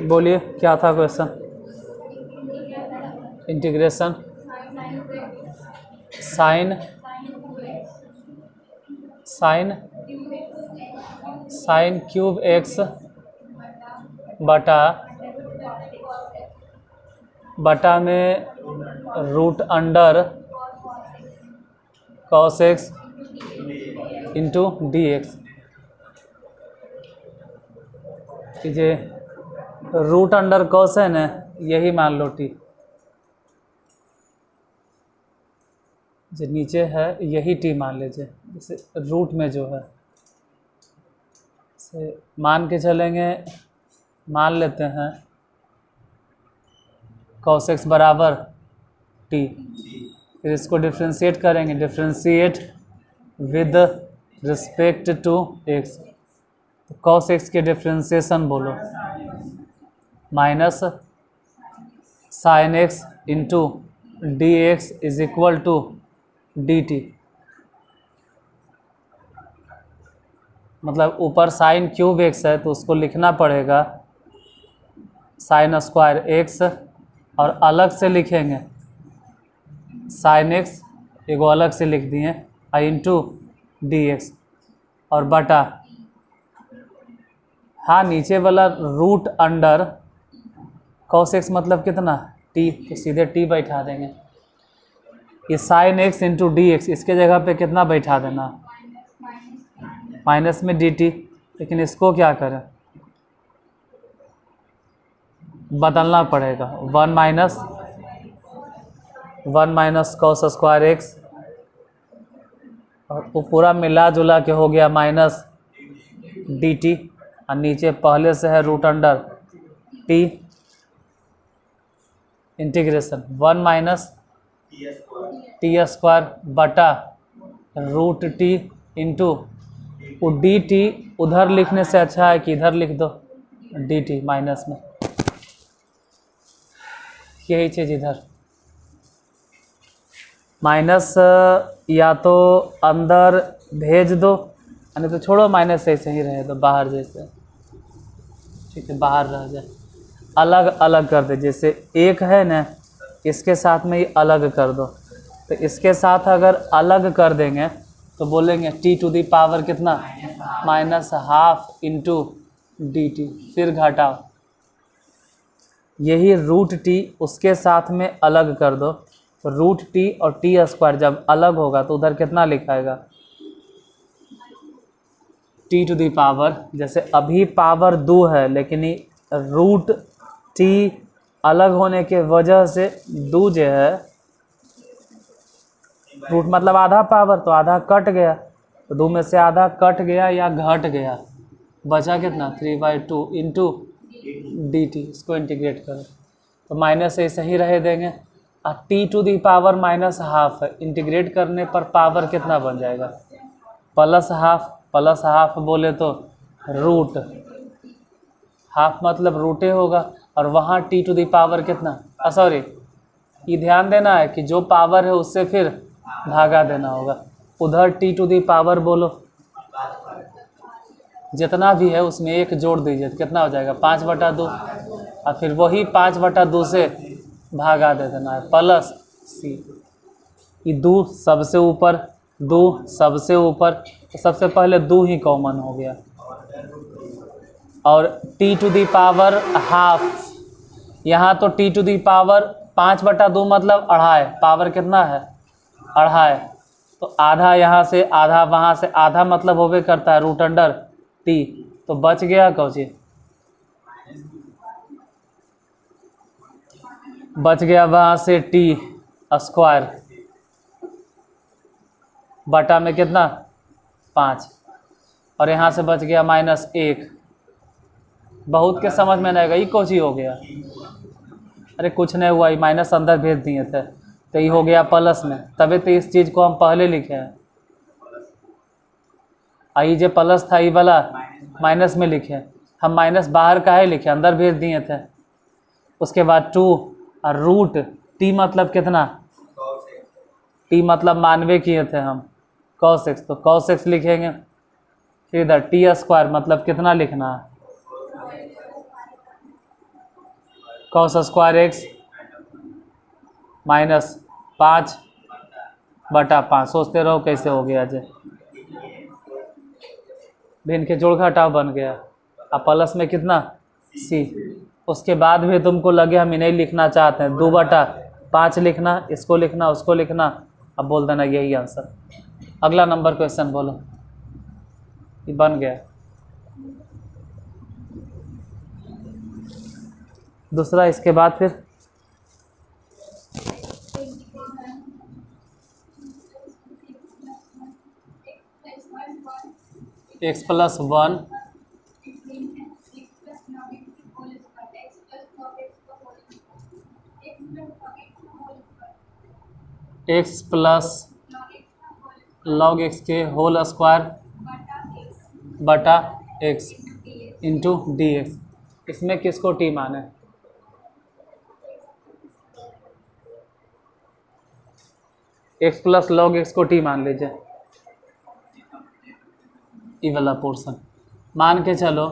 बोलिए क्या था question. Integration sine sine sine cube X बटा में root under cos X into D X. कीजिए रूट अंडर कॉस है ना, यही मान लो टी जो नीचे है यही टी मान लीजिए। जैसे रूट में जो है से मान के चलेंगे, मान लेते हैं कॉस एक्स बराबर टी, फिर इसको डिफ्रेंशिएट करेंगे, differentiate with respect to X. तो कॉस एक्स के डिफ्रेंशिएशन बोलो minus sine X into D x is equal to D T. मतलब ऊपर साइन क्यूब एक्स है तो उसको लिखना पड़ेगा साइन स्क्वायर एक्स, और अलग से लिखेंगे साइन एक्स एगो अलग से लिख दिए आई इंटू डी एक्स, और बटा हाँ नीचे वाला रूट अंडर कॉस एक्स मतलब कितना टी, तो सीधे टी बैठा देंगे। ये sign X into D x इसके जगह पे कितना बैठा देना माइनस में डी टी, लेकिन इसको क्या करें बदलना पड़ेगा one minus cos square x, और वो पूरा मिला जुला के हो गया माइनस डी टी, और नीचे पहले से है root under T integration one minus T square बटा रूट टी इंटू वो डी टी उधर लिखने से अच्छा है कि इधर लिख दो डी टी माइनस में, यही चीज़ इधर माइनस या तो अंदर भेज दो, नहीं तो छोड़ो माइनस ऐसे ही रहे तो बाहर जैसे, ठीक है बाहर रह जाए, अलग अलग कर दे। जैसे एक है ना इसके साथ में ही अलग कर दो, तो इसके साथ अगर अलग कर देंगे तो बोलेंगे टी टू दी पावर कितना minus half into D T, फिर घटाओ यही रूट टी उसके साथ में अलग कर दो, तो रूट टी और टी स्क्वायर जब अलग होगा तो उधर कितना लिखाएगा टी टू दी पावर, जैसे अभी पावर 2 है लेकिन रूट टी अलग होने के वजह से 2 जो है रूट मतलब आधा पावर, तो आधा कट गया, तो 2 में से आधा कट गया या घट गया, बचा कितना 3/2 इंटू डी टी। इसको इंटीग्रेट करो तो माइनस से सही रहे देंगे, और T to the power minus half है, इंटीग्रेट करने पर पावर कितना बन जाएगा प्लस हाफ बोले तो रूट हाफ मतलब रूटे होगा, और वहाँ टी टू दी पावर कितना सॉरी ये ध्यान देना है कि जो पावर है उससे फिर भागा देना होगा, उधर टी टू दी पावर बोलो जितना भी है उसमें एक जोड़ दीजिए तो कितना हो जाएगा 5/2, और फिर वही 5/2 से भागा दे देना है प्लस सी। ये 2 सबसे ऊपर 2 सबसे ऊपर, तो सबसे पहले 2 ही कॉमन हो गया, और T to the power half, यहाँ तो टी टू दी पावर 5/2 मतलब अढ़ाई, पावर कितना है अढ़ाई, तो आधा यहाँ से आधा वहाँ से आधा मतलब होवे करता है रूट अंडर टी, तो बच गया कौची बच गया वहाँ से टी स्क्वायर बटा में कितना 5, और यहाँ से बच गया -1, बहुत के समझ में नहीं आएगा, ये कुछ ही हो गया। अरे कुछ नहीं हुआ, ये माइनस अंदर भेज दिए थे तो ये हो गया प्लस में, तभी तो इस चीज़ को हम पहले लिखे हैं। आई जो प्लस था ये वाला माइनस में लिखे, हम माइनस बाहर का है लिखे, अंदर भेज दिए थे। उसके बाद 2 और रूट टी मतलब कितना, टी मतलब मानवे किए थे हम cos x, तो cos x लिखेंगे। फिर इधर टी स्क्वायर मतलब कितना लिखना है, cos स्क्वायर एक्स माइनस 5/5। सोचते रहो कैसे हो गया जे, भिन्न के जोड़ घटाव बन गया। अब प्लस में कितना c, उसके बाद भी तुमको लगे हम इन्हें लिखना चाहते हैं, 2/5 लिखना, इसको लिखना, उसको लिखना, अब बोल देना यही आंसर। अगला नंबर क्वेश्चन बोलो, ये बन गया। दूसरा इसके बाद फिर x+1 x plus log x के होल स्क्वायर बटा x इंटू डी एक्स। इसमें किसको t माने, x प्लस log x को t मान लीजिए, ये वाला पोर्शन मान के चलो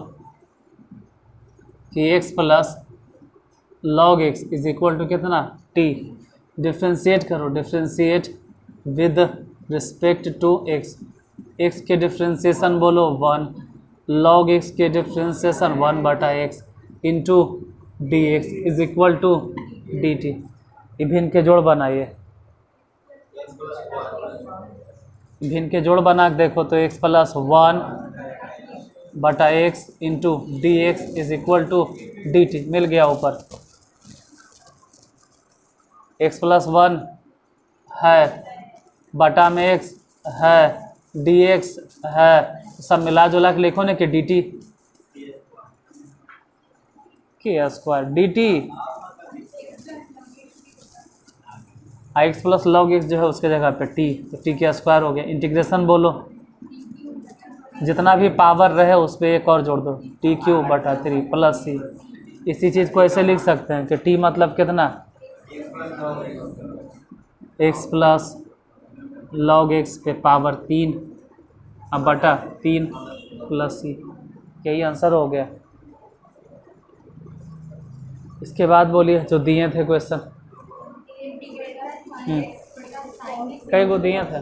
कि x plus log x is equal to कितना t। डिफ्रेंशिएट करो, differentiate with respect to x। x के डिफ्रेंशिएशन बोलो 1, log x के differentiation 1/x into D x is equal to D T. भिन्न के जोड़ बनाइए, भिन्न के जोड़ बना के देखो तो x+1/x into D x is equal to D t मिल गया। ऊपर x+1 है, बटा में x है, dx है, सब मिला जुला के लिखो ना कि dt के square dt। x plus log x जो है उसके जगह पे t, तो t के स्क्वायर हो गया। इंटीग्रेशन बोलो, जितना भी पावर रहे उस पर एक और जोड़ दो, t³/3 प्लस c। इसी चीज़ को ऐसे लिख सकते हैं कि t मतलब कितना, x प्लस log x पे पावर 3 अब बटा 3 प्लस c, यही आंसर हो गया। इसके बाद बोलिए जो दिए थे क्वेश्चन, कई गो दिए थे,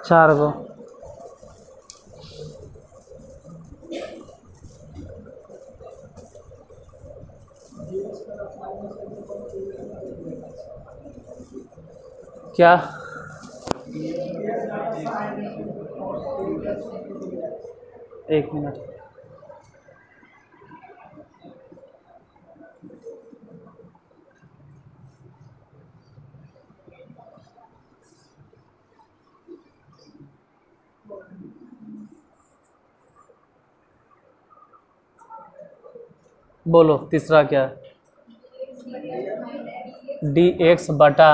4 गो। क्या एक मिनट, बोलो तीसरा क्या, dx बटा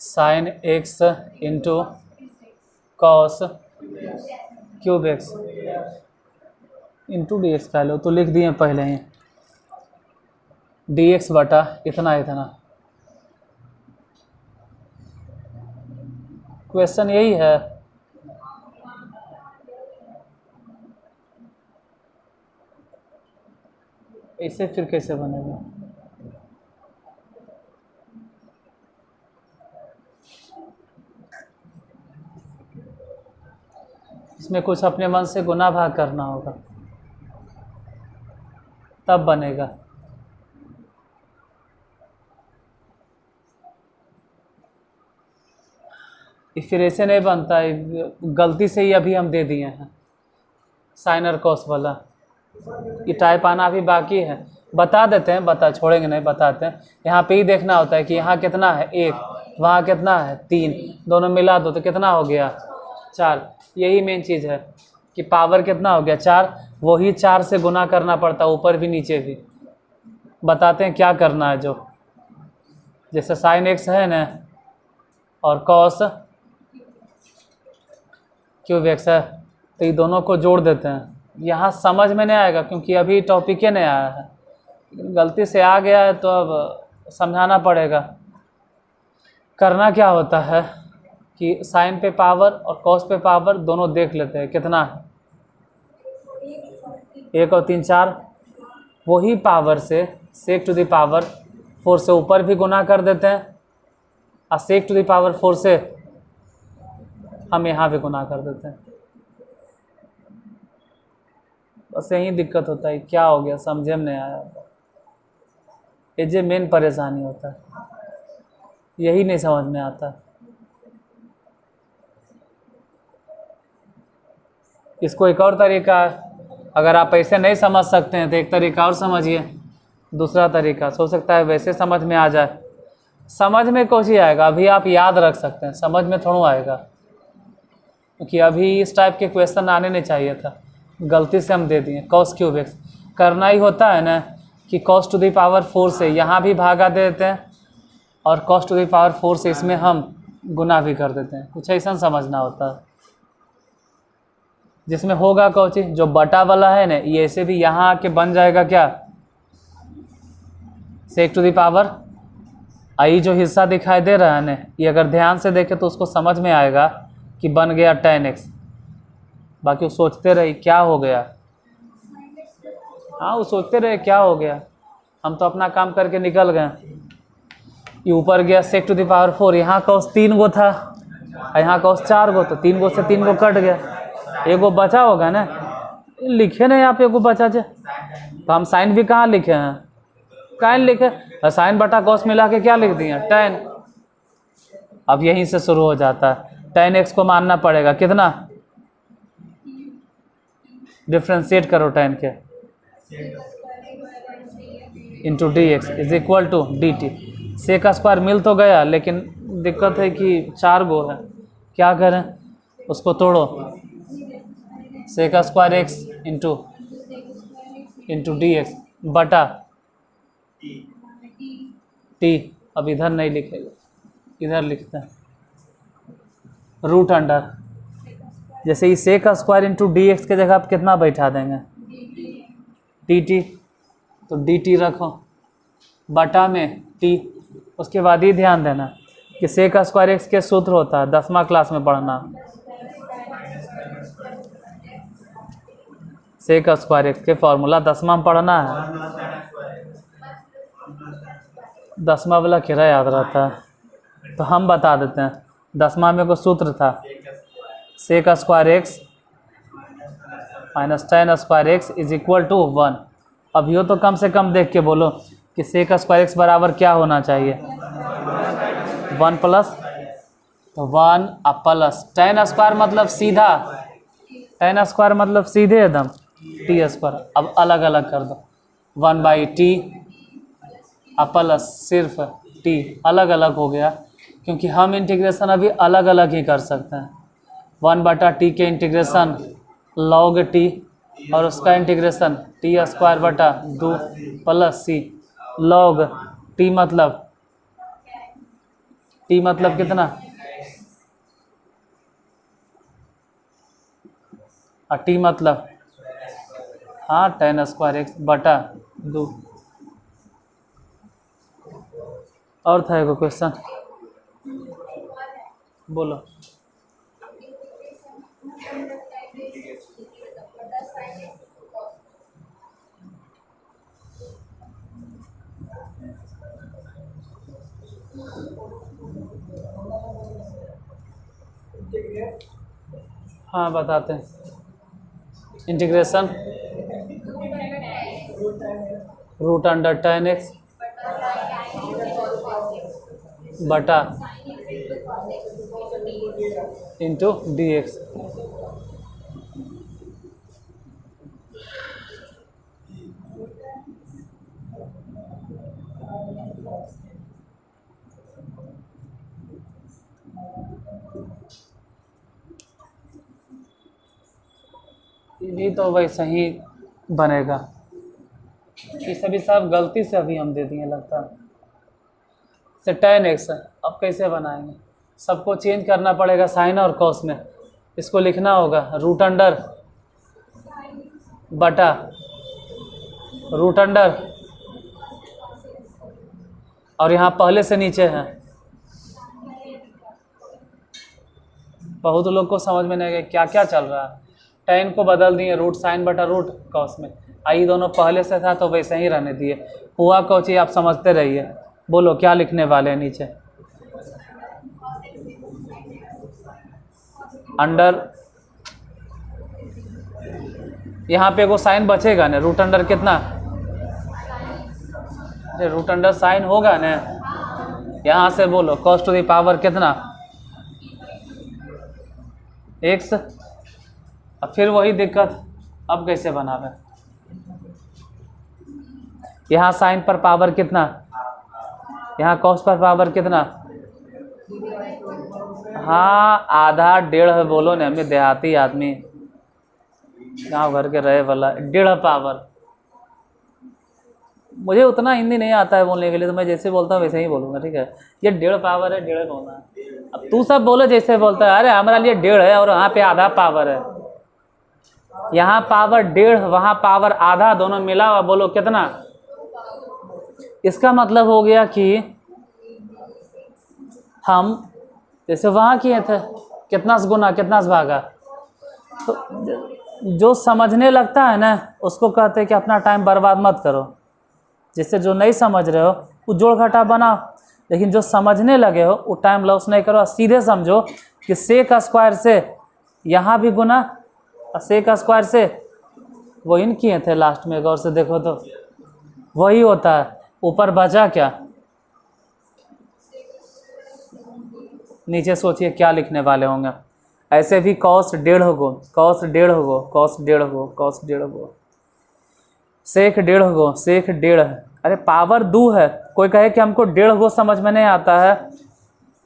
sine x into cos cube x into D X का लो, तो लिख दिए पहले ही dx बटा इतना इतना। क्वेश्चन यही है, इसे फिर कैसे बनेगा, इसमें कुछ अपने मन से गुना भाग करना होगा तब बनेगा। फिर ऐसे नहीं बनता है, गलती से ही अभी हम दे दिए हैं साइन और कॉस वाला, ये टाइप आना अभी बाकी है, बता देते हैं, छोड़ेंगे नहीं, बताते हैं। यहाँ पे ही देखना होता है कि यहाँ कितना है 1, वहाँ कितना है 3, दोनों मिला दो तो कितना हो गया 4। यही मेन चीज़ है कि पावर कितना हो गया 4, वही 4 से गुना करना पड़ता ऊपर भी नीचे भी। बताते हैं क्या करना है। जो जैसे साइन एक्स है ना और कॉस क्यूब एक्स है, तो ये दोनों को जोड़ देते हैं। यहाँ समझ में नहीं आएगा क्योंकि अभी टॉपिक ही नहीं आया है, गलती से आ गया है तो अब समझाना पड़ेगा। करना क्या होता है कि साइन पे पावर और कॉस पे पावर दोनों देख लेते हैं कितना है। 1 और 3 4, वही पावर से सेक टू द पावर 4 से ऊपर भी गुना कर देते हैं और सेक टू द पावर 4 से हम यहाँ भी गुना कर देते हैं। बस यही दिक्कत होता है। क्या हो गया समझे में नहीं आया, ये जो मेन परेशानी होता है, यही नहीं समझ में आता। इसको एक और तरीका है, अगर आप ऐसे नहीं समझ सकते हैं तो एक तरीका और समझिए। दूसरा तरीका हो सकता है वैसे समझ में आ जाए, समझ में कुछ ही आएगा, अभी आप याद रख सकते हैं, समझ में थोड़ा आएगा, क्योंकि अभी इस टाइप के क्वेश्चन आने नहीं चाहिए था, गलती से हम दे दिए। कॉस क्यूब एक्स करना ही होता है ना कि कॉस टू द पावर 4 से यहाँ भी भागा दे देते हैं और कॉस टू द पावर 4 से इसमें हम गुना भी कर देते हैं। कुछ ऐसा समझना होता है जिसमें होगा कौन चीज, जो बटा वाला है ना ये ऐसे भी यहाँ आके बन जाएगा क्या, सेक टू द पावर। आई जो हिस्सा दिखाई दे रहा है ना, ये अगर ध्यान से देखें तो उसको समझ में आएगा कि बन गया tan x। बाकी वो सोचते रहे क्या हो गया, हाँ वो सोचते रहे क्या हो गया, हम तो अपना काम करके निकल गए। ये ऊपर गया सेक टू द पावर 4, यहाँ कॉस 3 गो था और यहाँ कॉस 4 गो, तो 3 गो से 3 गो कट गया, एगो बचा होगा ना, लिखे नहीं आप एगो बचा जे, तो हम साइन भी कहाँ लिखे हैं, काइन लिखे, साइन बटा कॉस मिला के क्या लिख दिए tan। अब यहीं से शुरू हो जाता है, tan x को मानना पड़ेगा कितना, डिफ्रेंशिएट करो tan के, into D x is equal to D T. Sec का स्क्वायर मिल तो गया लेकिन दिक्कत है कि 4 गो है, क्या करें उसको तोड़ो, से का square X into D x बटा टी। अब इधर नहीं लिखेगा, इधर लिखते हैं रूट अंडर, जैसे इस से का स्क्वायर इंटू डी एक्स के जगह आप कितना बैठा देंगे डी टी, तो डी टी रखो बटा में टी। उसके बाद ही ध्यान देना कि से का स्क्वायर एक्स के सूत्र होता है, 10वां क्लास में पढ़ना, से का स्क्वायर एक्स के फॉर्मूला 10वां में पढ़ना है, 10वां वाला किरा याद रहता है तो हम बता देते हैं। 10वां में को सूत्र था से का square X minus tan square X is equal to 1। अब यो तो कम से कम देख के बोलो कि से का स्क्वायर एक्स बराबर क्या होना चाहिए, 1 प्लस, तो 1 प्लस tan स्क्वायर मतलब सीधा, tan स्क्वायर मतलब सीधे एकदम टी स्क्वायर। अब अलग अलग कर दो, 1/t प्लस सिर्फ t, अलग अलग हो गया क्योंकि हम इंटीग्रेशन अभी अलग अलग ही कर सकते हैं। 1/t के इंटीग्रेशन log t और उसका इंटीग्रेशन t स्क्वायर बटा 2 प्लस c log t मतलब कितना, और t मतलब हाँ tan स्क्वायर एक्स बटा 2। और था एगो क्वेश्चन, बोलो। हाँ बताते हैं, integration root under tan x बटा इंटू डी एक्स। ये तो वैसे ही बनेगा। ये सभी सब गलती से अभी हम दे दिए लगता है। से tan x अब कैसे बनाएंगे, सबको चेंज करना पड़ेगा साइन और कॉस में। इसको लिखना होगा रूट अंडर बटा रूट अंडर, और यहाँ पहले से नीचे है। बहुत लोग को समझ में नहीं आएगा क्या क्या चल रहा है। tan को बदल दिए रूट साइन बटा रूट कॉस में। आई दोनों पहले से था तो वैसे ही रहने दिए। हुआ कोची आप समझते रहिए। बोलो क्या लिखने वाले हैं नीचे। अंडर, यहाँ पे को साइन बचेगा ना, रूट अंडर कितना, रूट अंडर साइन होगा ना। यहाँ से बोलो cos टू द पावर कितना x। अब फिर वही दिक्कत, अब कैसे बनावे। यहाँ साइन पर पावर कितना, यहाँ cos पर पावर कितना। हाँ आधा डेढ़ बोलो ना, हमें देहाती आदमी गांव घर के रहे वाला, डेढ़ पावर। मुझे उतना हिंदी नहीं आता है बोलने के लिए, तो मैं जैसे बोलता हूँ वैसे ही बोलूँगा, ठीक है। ये डेढ़ पावर है, डेढ़ बोलना है। अब तू सब बोलो जैसे बोलता है, अरे हमारे लिए डेढ़ है और वहाँ पे आधा पावर है। यहाँ पावर डेढ़, वहाँ पावर आधा, दोनों मिला हुआ बोलो कितना। इसका मतलब हो गया कि हम जैसे वहाँ किए थे कितना से गुना कितना से भागा, तो जो समझने लगता है ना उसको कहते हैं कि अपना टाइम बर्बाद मत करो। जिससे जो नहीं समझ रहे हो वो जोड़ घटा बनाओ, लेकिन जो समझने लगे हो वो टाइम लॉस नहीं करो। सीधे समझो कि सेक स्क्वायर से यहाँ भी गुना और सेक स्क्वायर से वो इन किए थे लास्ट में, गौर से देखो तो वही होता है। ऊपर बचा क्या, नीचे सोचिए क्या लिखने वाले होंगे। ऐसे भी कॉस डेढ़ गो, कॉस डेढ़ गो, कॉस डेढ़ गो, कॉस डेढ़ गो, सेक डेढ़ गो, सेक डेढ़। अरे पावर दो है। कोई कहे कि हमको डेढ़ गो समझ में नहीं आता है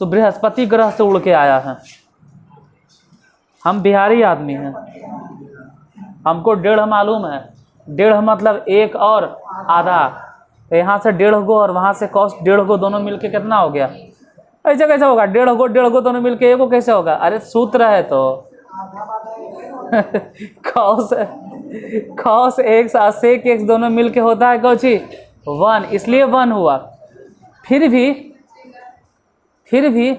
तो बृहस्पति ग्रह से उड़ के आया है। हम बिहारी आदमी हैं, हमको डेढ़ मालूम है। डेढ़ मतलब एक और आधा, तो यहाँ से डेढ़ गो और वहाँ से कॉस डेढ़ गो, दोनों मिलके कितना हो गया। ऐसा कैसे होगा, डेढ़ गो दोनों मिलके एक गो कैसे होगा। अरे सूत्र है तो कॉस एक्स और सेक एक्स दोनों मिलके होता है कौची 1, इसलिए 1 हुआ। फिर भी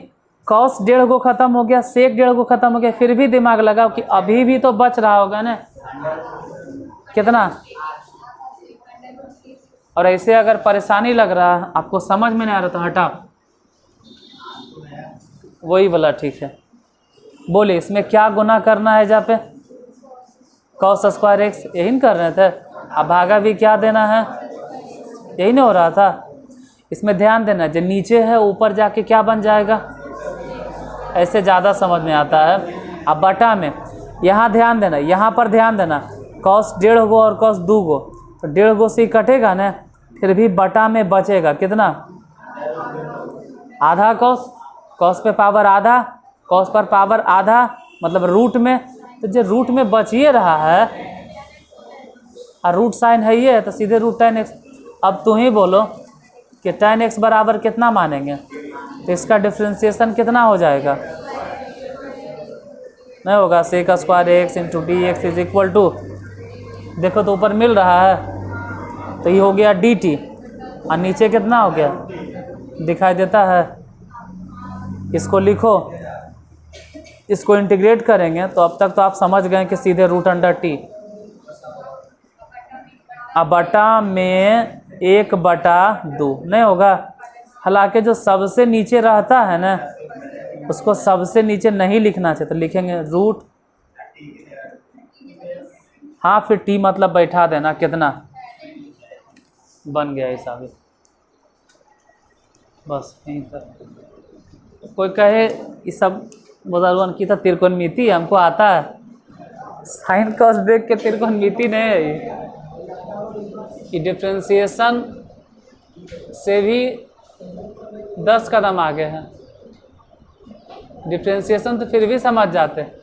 कॉस डेढ़ गो खत्म हो गया, सेक डेढ़ गो खत्म हो गया, फिर भी दिमाग लगाओ कि अभी भी तो बच रहा होगा ना कितना। और ऐसे अगर परेशानी लग रहा है, आपको समझ में नहीं आ रहा तो हटाओ, वही वाला ठीक है। बोले इसमें क्या गुना करना है, जहाँ पे कॉस स्क्वायर एक्स यही कर रहे थे। अब भागा भी क्या देना है, यही नहीं हो रहा था। इसमें ध्यान देना, जो नीचे है ऊपर जाके क्या बन जाएगा, ऐसे ज़्यादा समझ में आता है। अब बटा में यहाँ ध्यान देना, यहाँ पर ध्यान देना, कॉस डेढ़ गो और कॉस 2 गो, तो डेढ़ गो से ही कटेगा ना, फिर भी बटा में बचेगा कितना, आधा कॉस, कॉस पे पावर आधा, कॉस पर पावर आधा, मतलब रूट में। तो जो रूट में बच ही रहा है और रूट साइन है ये है, तो सीधे रूट tan x। अब तू ही बोलो कि tan x बराबर कितना मानेंगे, तो इसका डिफ्रेंशिएशन कितना हो जाएगा, नहीं होगा sec square X into D x is equal to, देखो तो ऊपर मिल रहा है तो ये हो गया dt, और नीचे कितना हो गया दिखाई देता है। इसको लिखो, इसको इंटीग्रेट करेंगे तो अब तक तो आप समझ गए कि सीधे रूट अंडर टी। अब बटा में 1/2 नहीं होगा। हालांकि जो सबसे नीचे रहता है ना उसको सबसे नीचे नहीं लिखना चाहिए, तो लिखेंगे रूट, हाँ फिर टी मतलब बैठा देना कितना बन गया ऐसा भी, बस यहीं तक। कोई कहे ये सब बुजुर्गन की तो त्रिकोणमिति हमको आता है, साइन कॉस देख के त्रिकोणमिति नहीं है ये डिफ्रेंशिएशन से भी 10 कदम आगे है। डिफ्रेंशिएशन तो फिर भी समझ जाते हैं,